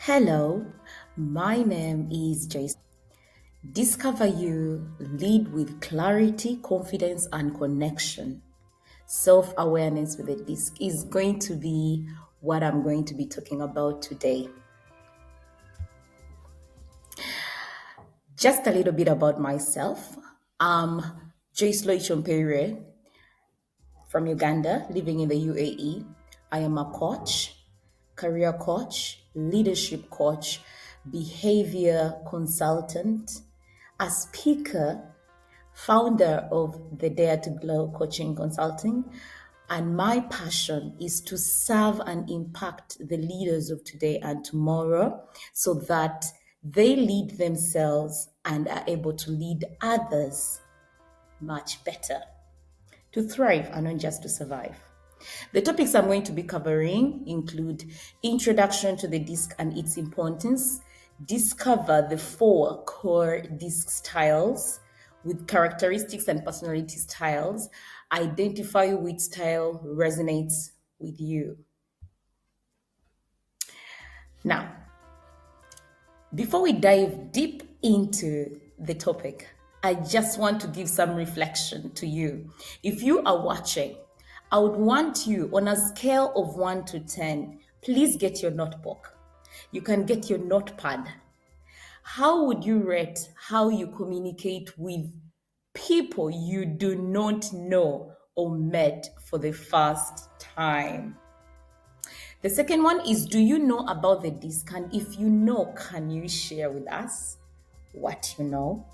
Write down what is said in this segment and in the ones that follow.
Hello, my name is Jason. Discover you, lead with clarity, confidence, and connection. Self awareness with a disc is going to be what I'm going to be talking about today. Just a little bit about myself. I'm Joyce Loichompere from Uganda, living in the UAE. I am a coach, career coach, leadership coach, behavior consultant, a speaker, founder of the Dare to Glow Coaching Consulting. And my passion is to serve and impact the leaders of today and tomorrow so that they lead themselves and are able to lead others much better to thrive and not just to survive. The topics I'm going to be covering include introduction to the disc and its importance, discover the four core disc styles with characteristics and personality styles, identify which style resonates with you. Now, before we dive deep into the topic, I just want to give some reflection to you. If you are watching, I would want you on a scale of 1 to 10, please get your notebook. You can get your notepad. How would you rate how you communicate with people you do not know or met for the first time? The second one is, do you know about the disc? And if you know, can you share with us what you know?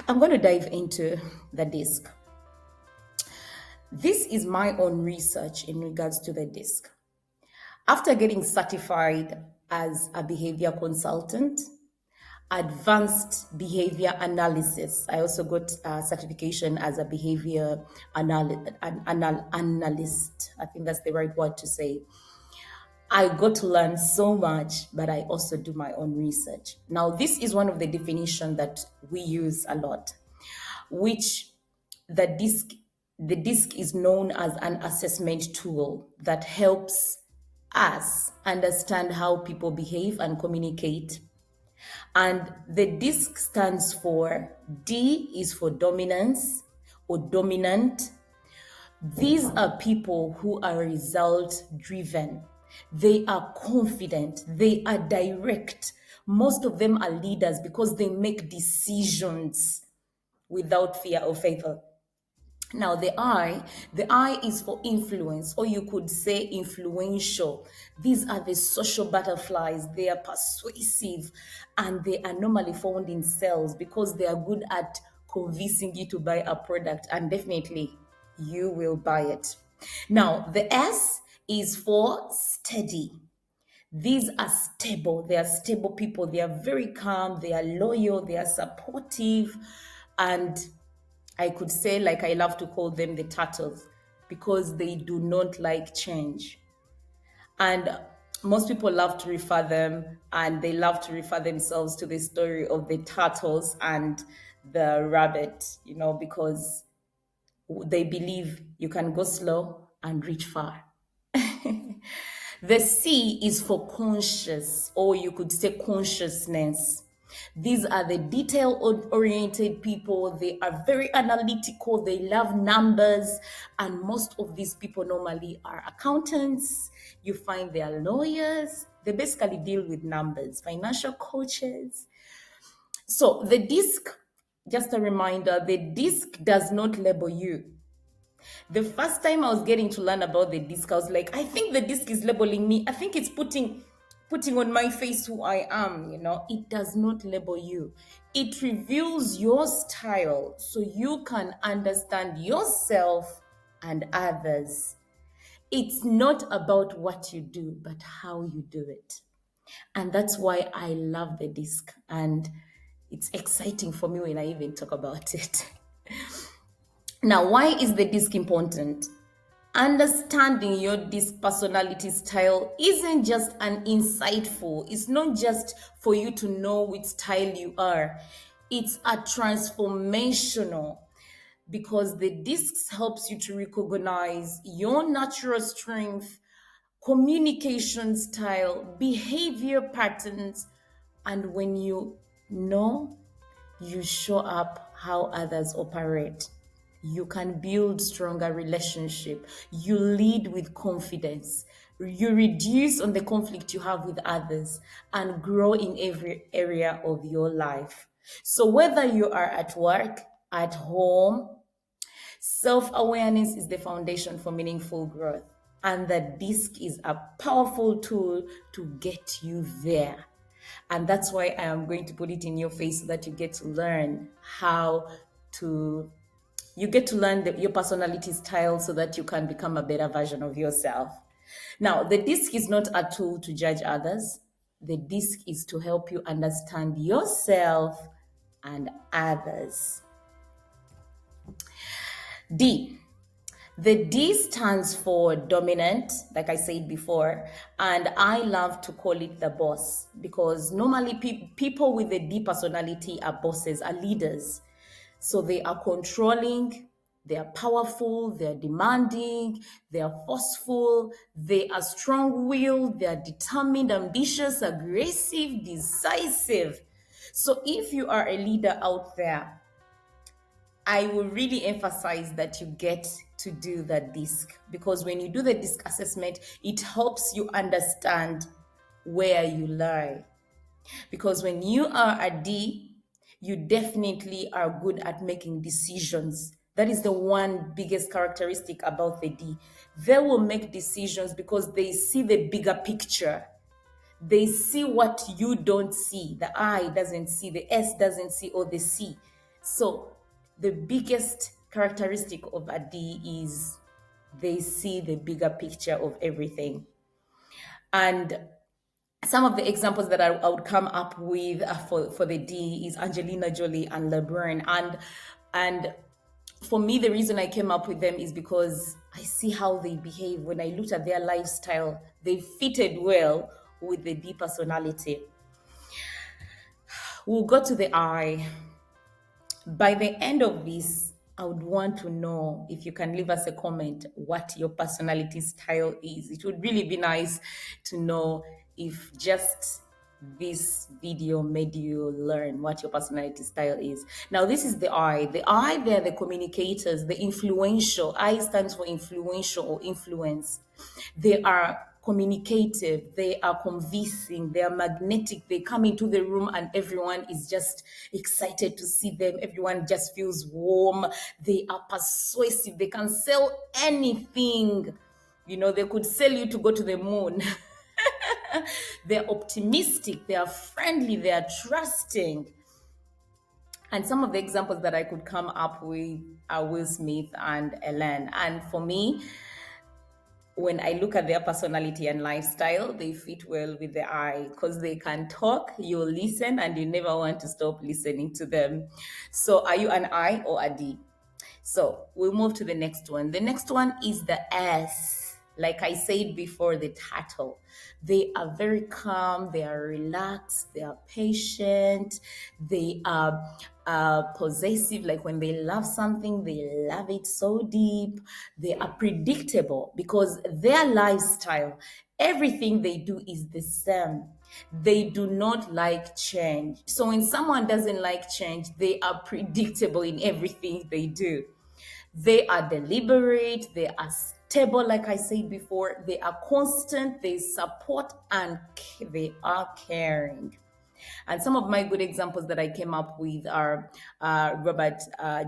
I'm going to dive into the disc. This is my own research in regards to the disc. After getting certified as a behavior consultant, advanced behavior analysis, I also got certification as a behavior analyst. I think that's the right word to say. I got to learn so much, but I also do my own research. Now, this is one of the definitions that we use a lot, which the disc is known as an assessment tool that helps us understand how people behave and communicate. And the disc stands for D is for dominance or dominant. These are people who are result driven. They are confident. They are direct. Most of them are leaders because they make decisions without fear or favor. Now, the I is for influence, or you could say influential. These are the social butterflies. They are persuasive and they are normally found in sales because they are good at convincing you to buy a product, and definitely you will buy it. Now, the S is for steady. These are stable. They are stable people. They are very calm. They are loyal. They are supportive. And I could say, like I love to call them the turtles, because they do not like change. And most people love to refer them, and they love to refer themselves to the story of the turtles and the rabbit, because they believe you can go slow and reach far. The C is for conscious, or you could say consciousness. These are the detail oriented people. They are very analytical. They love numbers. And most of these people normally are accountants. You find they are lawyers. They basically deal with numbers, financial coaches. So the disc, just a reminder, the disc does not label you. The first time I was getting to learn about the disc, I was like, I think the disc is labeling me. I think it's putting on my face who I am. It does not label you. It reveals your style so you can understand yourself and others. It's not about what you do, but how you do it. And that's why I love the disc. And it's exciting for me when I even talk about it. Now, why is the disc important? Understanding your disc personality style isn't just it's not just for you to know which style you are. It's a transformational, because the discs helps you to recognize your natural strength, communication style, behavior patterns, and when you know, you show up how others operate. You can build stronger relationship. You lead with confidence. You reduce on the conflict you have with others and grow in every area of your life. So whether you are at work, at home, self-awareness is the foundation for meaningful growth. And the DISC is a powerful tool to get you there. And that's why I am going to put it in your face so that you get to learn how to your personality style so that you can become a better version of yourself. Now, the DISC is not a tool to judge others. The DISC is to help you understand yourself and others. D. The D stands for dominant, like I said before, and I love to call it the boss because normally people with the D personality are bosses, are leaders. So they are controlling, they are powerful, they are demanding, they are forceful, they are strong-willed, they are determined, ambitious, aggressive, decisive. So if you are a leader out there, I will really emphasize that you get to do the DISC because when you do the DISC assessment, it helps you understand where you lie. Because when you are a D, you definitely are good at making decisions. That is the one biggest characteristic about the D. They will make decisions because they see the bigger picture. They see what you don't see. The I doesn't see, the S doesn't see, or the C. So the biggest characteristic of a D is they see the bigger picture of everything. And some of the examples that I would come up with for the D is Angelina Jolie and LeBron. And for me, the reason I came up with them is because I see how they behave. When I looked at their lifestyle, they fitted well with the D personality. We'll go to the I. By the end of this, I would want to know if you can leave us a comment what your personality style is. It would really be nice to know if just this video made you learn what your personality style is. Now, this is the I. The I, they're the communicators, the influential. I stands for influential or influence. They are communicative, they are convincing, they are magnetic. They come into the room and everyone is just excited to see them. Everyone just feels warm. They are persuasive. They can sell anything. You know, they could sell you to go to the moon. They're optimistic, they are friendly, they are trusting. And some of the examples that I could come up with are Will Smith and Ellen. And for me, when I look at their personality and lifestyle, they fit well with the I because they can talk, you'll listen, and you never want to stop listening to them. So are you an I or a D? So we'll move to the next one. The next one is the S. Like I said before, the title. They are very calm, they are relaxed, they are patient, they are possessive. Like when they love something, they love it so deep. They are predictable because their lifestyle, everything they do is the same. They do not like change. So when someone doesn't like change, they are predictable in everything they do. They are deliberate, they are stable, like I said before, they are constant, they support, and they are caring. And some of my good examples that I came up with are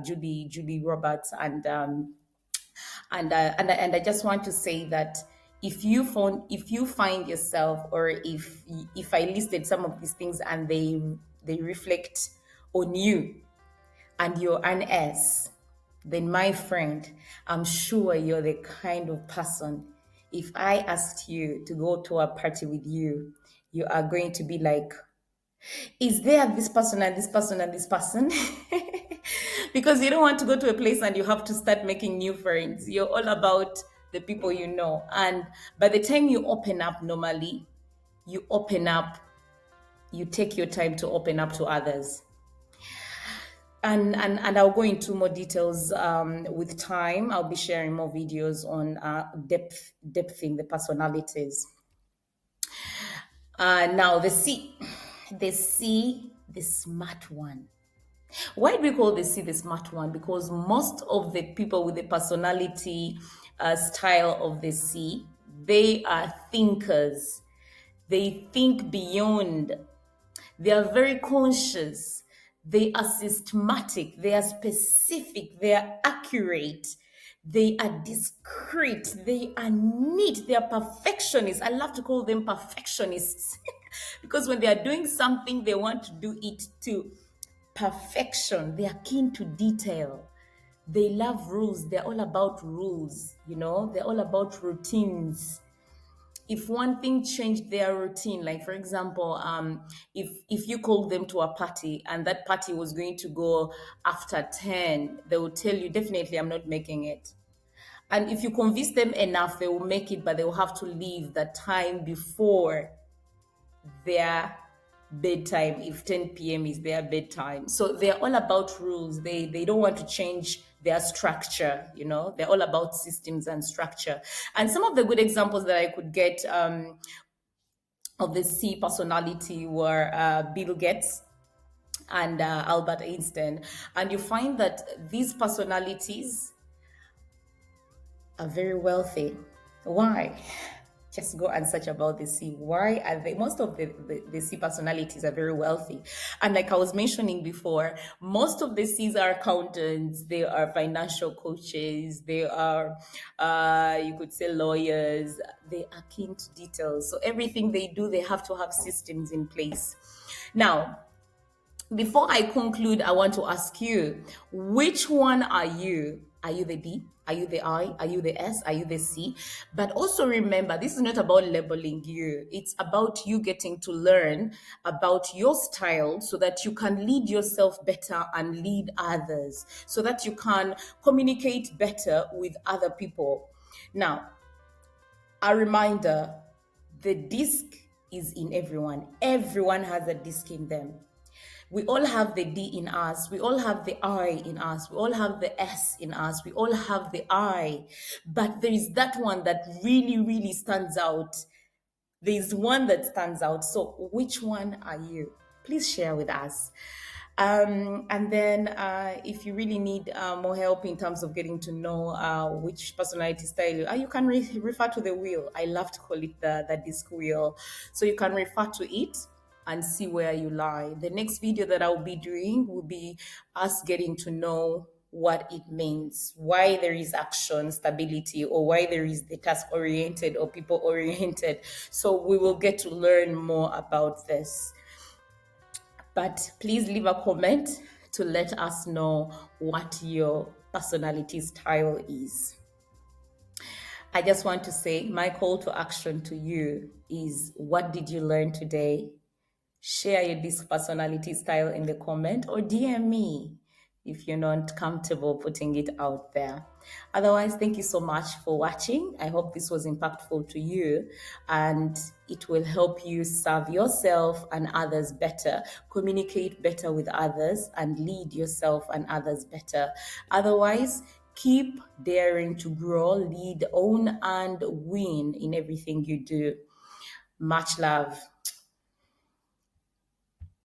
Julie Roberts, and I just want to say that if you find yourself, or if I listed some of these things and they reflect on you, and you're an S, then my friend, I'm sure you're the kind of person, if I asked you to go to a party with you, you are going to be like, is there this person and this person and this person? Because you don't want to go to a place and you have to start making new friends. You're all about the people you know. And by the time you open up normally, you take your time to open up to others. And I'll go into more details with time. I'll be sharing more videos on depthing the personalities. Now the smart one. Why do we call the C the smart one? Because most of the people with the personality style of the C, they are thinkers. They think beyond. They are very conscious. They are systematic. They are specific. They are accurate. They are discreet. They are neat. They are perfectionists. I love to call them perfectionists because when they are doing something, they want to do it to perfection. They are keen to detail. They love rules. They're all about rules, they're all about routines. If one thing changed their routine, like for example, if you called them to a party and that party was going to go after 10, they will tell you definitely I'm not making it. And if you convince them enough, they will make it, but they will have to leave the time before their bedtime if 10 p.m. is their bedtime. So they're all about rules. They don't want to change their structure, they're all about systems and structure. And some of the good examples that I could get of the C personality were Bill Gates and Albert Einstein. And you find that these personalities are very wealthy. Why? Just go and search about the C. Why are they? Most of the C personalities are very wealthy. And like I was mentioning before, most of the C's are accountants, they are financial coaches, they are, you could say, lawyers. They are keen to details. So everything they do, they have to have systems in place. Now, before I conclude, I want to ask you, which one are you? Are you the D? Are you the I? Are you the S? Are you the C? But also remember, this is not about labeling you. It's about you getting to learn about your style so that you can lead yourself better and lead others, so that you can communicate better with other people. Now, a reminder, the disc is in everyone. Everyone has a disc in them. We all have the D in us. We all have the I in us. We all have the S in us. We all have the I. But there is that one that really, really stands out. There is one that stands out. So which one are you? Please share with us. And then if you really need more help in terms of getting to know which personality style you can refer to the wheel. I love to call it the disc wheel. So you can refer to it and see where you lie. The next video that I'll be doing will be us getting to know what it means, why there is action stability, or why there is the task oriented or people oriented. So we will get to learn more about this. But please leave a comment to let us know what your personality style is. I just want to say my call to action to you is, what did you learn today? Share your disc personality style in the comment or DM me if you're not comfortable putting it out there. Otherwise, thank you so much for watching. I hope this was impactful to you and it will help you serve yourself and others better, communicate better with others, and lead yourself and others better. Otherwise, keep daring to grow, lead, own, and win in everything you do. Much love.